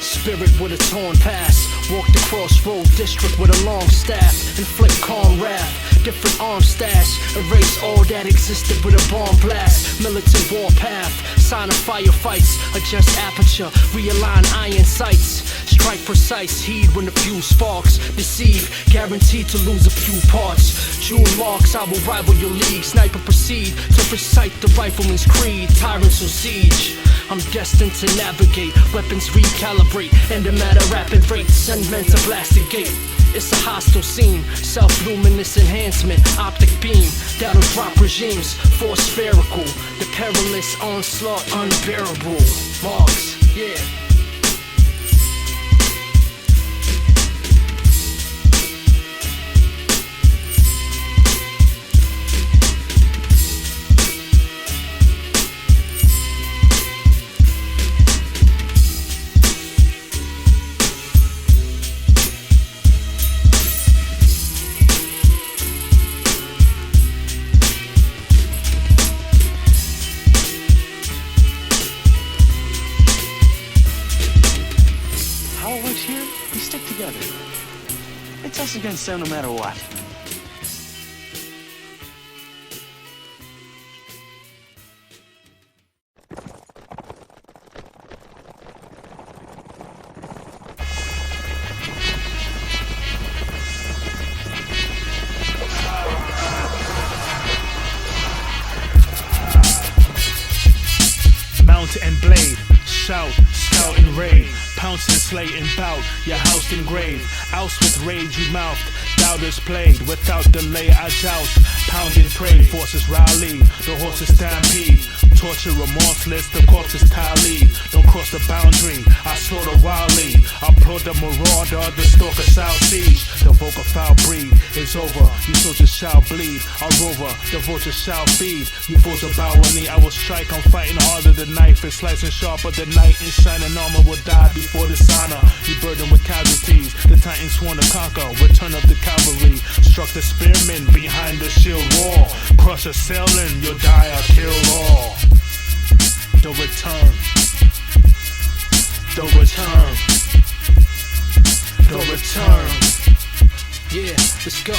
spirit with a torn past. Walk the crossroad district with a long staff. Inflict calm wrath, different arm stash. Erase all that existed with a bomb blast. Militant warpath, sign of firefights. Adjust aperture, realign iron sights. Strike precise, heed when the fuse sparks. Deceive, guaranteed to lose a few parts. Jewel marks, I will rival your league. Sniper proceed to recite the rifleman's creed. Tyrants on siege, I'm destined to navigate. Weapons recalibrate, and the matter rapid rate. Send men to blast the gate. It's a hostile scene, self-luminous enhancement, optic beam, that'll drop regimes, force spherical, the perilous onslaught unbearable. Marx, yeah. It's us against them no matter what. Mount and blade, shout, scout and raid. Pounce and slay and bout, your house and grave. Oust with rage you mouthed, doubters played. Without delay I joust, pound and pray. Forces rally, the horses stampede. Torture remorseless, the corpses tally. Don't cross the boundary, I slaughter wildly. I applaud the marauder, the stalker shall siege. The vocal foul breed is over, you soldiers shall bleed. A rover, the vulture shall feed. You fools will bow on me, I will strike. I'm fighting harder than knife, it's slicing sharper than night. And shining armor will die before dishonor. You burdened with casualties, the titans sworn to conquer. Return of the cavalry, struck the spearmen behind the shield wall. Crush assailant, you'll die or kill all. The return, the return, the return. Yeah, let's go.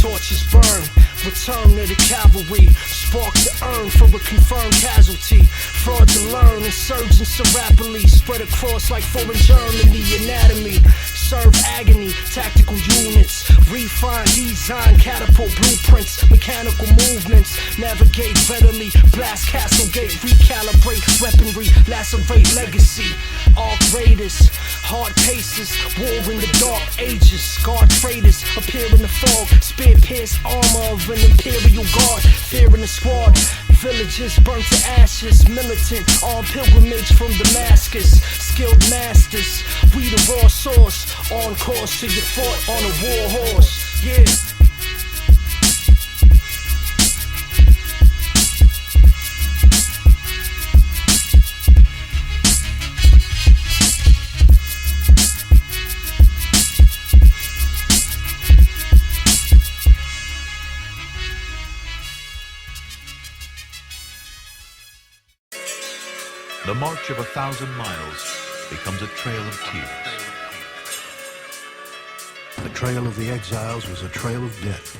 Torches burn, return to the cavalry. Spark to earn for a confirmed casualty. Fraud to learn, insurgents so rapidly spread across like foreign Germany anatomy. Serve agony, tactical units. Refine, design, catapult blueprints. Mechanical movements, navigate readily. Blast castle gate, recalibrate weaponry. Lacerate legacy. Arc raiders, hard paces. War in the dark ages. Scarred traders appear in the fog. Spear pierced armor of an imperial guard. Fear in the squad. Villages burnt to ashes. Militant on pilgrimage from Damascus. Skilled masters, we the raw source. On course to your fort on a war horse. Yeah. The march of 1,000 miles becomes a trail of tears. The trail of the exiles was a trail of death.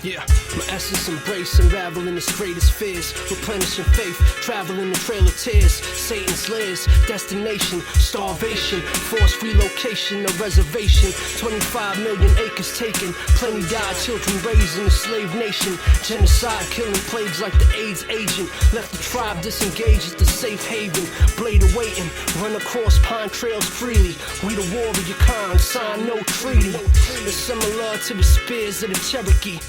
Yeah, my essence embrace, unraveling its greatest fears, replenishing faith, traveling the trail of tears, Satan's lairs, destination, starvation, forced relocation, a reservation, 25 million acres taken, plenty died, children raised in a slave nation, genocide, killing plagues like the AIDS agent, left the tribe disengaged at the safe haven, blade awaiting, run across pine trails freely, we the warrior kind, sign no treaty, it's similar to the spears of the Cherokee,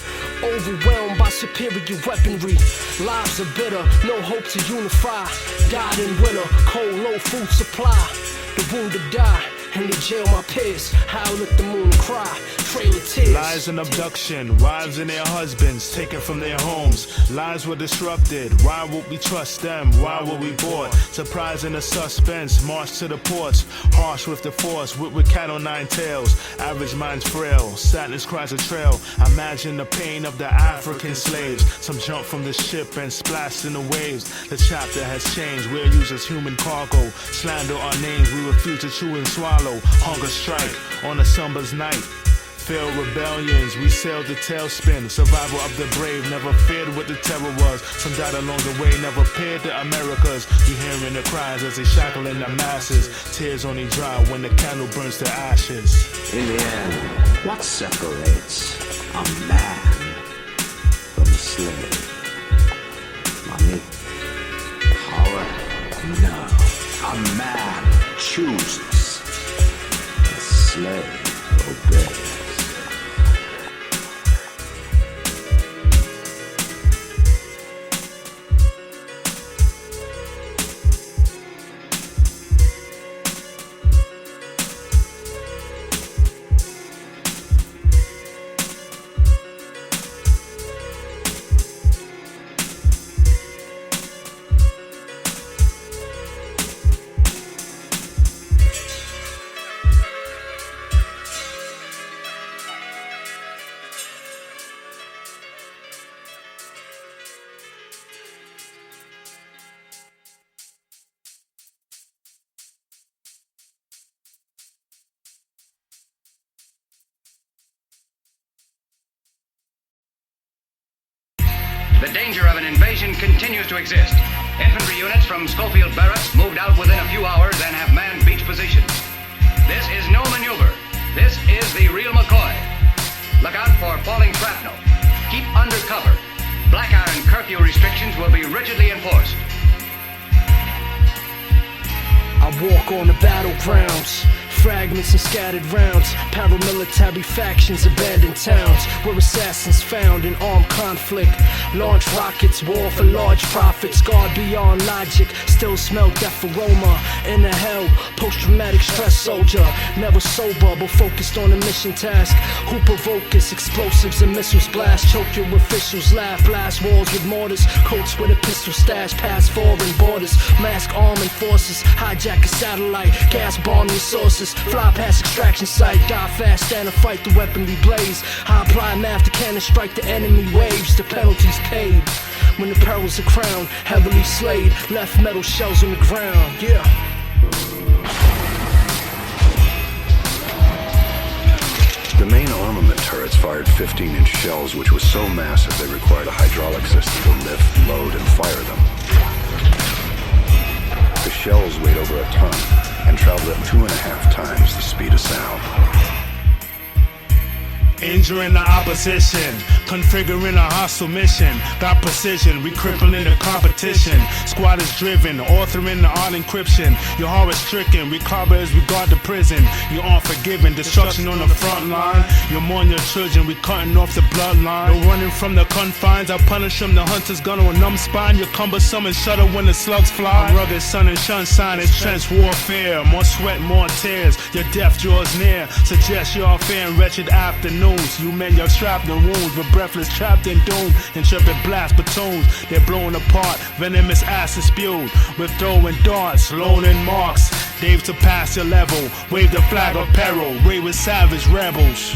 overwhelmed by superior weaponry. Lives are bitter, no hope to unify. Died in winter, cold, low food supply. The wounded die, and they jail my peers. Howl at the moon cry, trail of tears. Lies and abduction, wives and their husbands taken from their homes. Lives were disrupted, why would we trust them? Why were we bought? Surprise and the suspense, march to the ports. Harsh with the force, with cat on nine tails. Average minds frail, sadness cries a trail. Imagine the pain of the African slaves. Some jump from the ship and splashed in the waves. The chapter has changed, we're used as human cargo. Slander our names, we refuse to chew and swallow. Hunger strike on a summer's night. Failed rebellions, we sailed the tailspin. Survival of the brave, never feared what the terror was. Some died along the way, never peered the Americas. You hearing the cries as they shackle in the masses. Tears only dry when the candle burns to ashes. In the end, what separates a man from a slave? Money? Power? No. A man chooses. A slave obeys. The danger of an invasion continues to exist. Infantry units from Schofield Barracks moved out within a few hours and have manned beach positions. This is no maneuver. This is the real McCoy. Look out for falling shrapnel. Keep under cover. Black iron curfew restrictions will be rigidly enforced. I walk on the battlegrounds. Fragments and scattered rounds, paramilitary factions, abandoned towns, where assassins found in armed conflict. Launch rockets, war for large profits, guard beyond logic, still smell death aroma. In a hell, post-traumatic stress soldier, never sober but focused on a mission task. Who provoke us, explosives and missiles blast, choke your officials, laugh, blast walls with mortars, coats with a pistol stash, past foreign borders, mask arming forces, hijack a satellite, gas bomb resources. Fly past extraction site, die fast, stand and fight the weaponry blaze. I apply math to cannon, strike the enemy waves, the penalties paid. When the perils are crowned, heavily slayed, left metal shells on the ground, yeah. The main armament turrets fired 15-inch shells, which was so massive they required a hydraulic system to lift, load, and fire them. The shells weighed over a ton and traveled at 2.5 times the speed of sound. Injuring the opposition, configuring a hostile mission. Got precision, we crippling the competition. Squad is driven, authoring the art encryption. Your horror stricken, we carve as we guard the prison. You aren't forgiven, destruction on the front line. You mourn your children, we cutting off the bloodline. No running from the confines, I punish them. The hunter's gun on a numb spine. You're cumbersome and shudder when the slugs fly. I'm rugged sun and sunshine, it's trench warfare. More sweat, more tears, your death draws near. Suggest you're fair and wretched afternoon. You men, your shrapnel wounds, but breathless, trapped in doom. Intrepid blast platoons, they're blown apart. Venomous acid spewed, with throwing darts, lone and Marx. They've surpassed your level, wave the flag of peril, raid with savage rebels.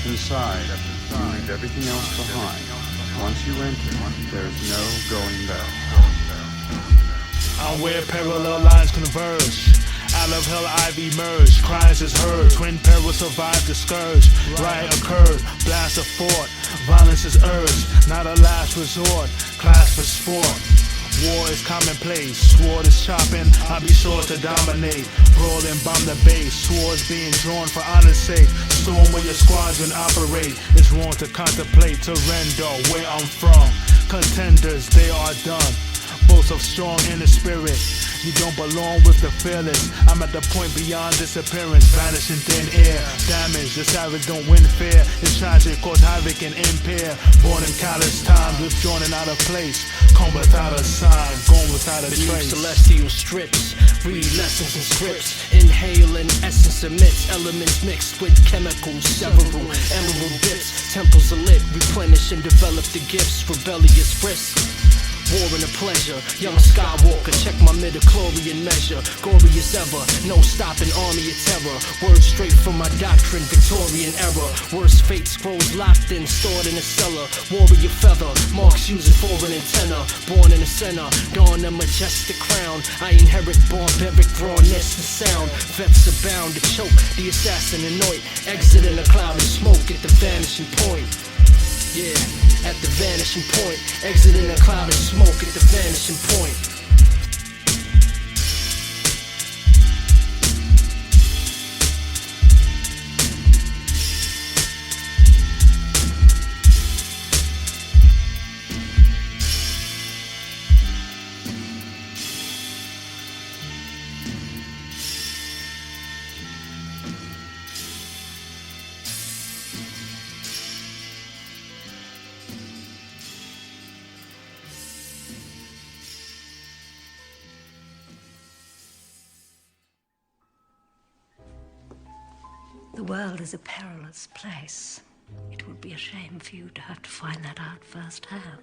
step inside, you leave everything else behind. Once you enter, there's no going back. I'm where parallel lines converge. Out of hell I've emerged, cries is heard. Twin perils survived the scourge. Riot occurred, blast of fort. Violence is urged, not a last resort. Class for sport. War is commonplace, sword is chopping, I'll be sure to dominate. Brawl and bomb the base, swords being drawn for honor's sake. Storm where your squadron operate. It's wrong to contemplate, to render where I'm from. Contenders, they are done. Boast of strong inner spirit. You don't belong with the fearless. I'm at the point beyond disappearance. Vanishing thin air. Damage, the savage don't win fair. It's tragic, cause havoc and impair. Born in callous times, withdrawn and out of place. Come without a sign, gone without a trace. Celestial strips, read lessons and scripts. Inhaling essence emits, elements mixed with chemicals. Several emerald bits, temples are lit. Replenish and develop the gifts. Rebellious risk. War and a pleasure, young Skywalker, check my midichlorian measure. Gory as ever, no stopping army of terror. Words straight from my doctrine, Victorian era. Worst fate scrolls locked in, stored in a cellar. Warrior feather, Marx using for an antenna. Born in the center, don a majestic crown. I inherit barbaric rawness and sound. Vets are bound to choke, the assassin anoint. Exit in a cloud of smoke at the vanishing point. Yeah, at the vanishing point. Exiting a cloud of smoke at the vanishing point. The world is a perilous place. It would be a shame for you to have to find that out firsthand.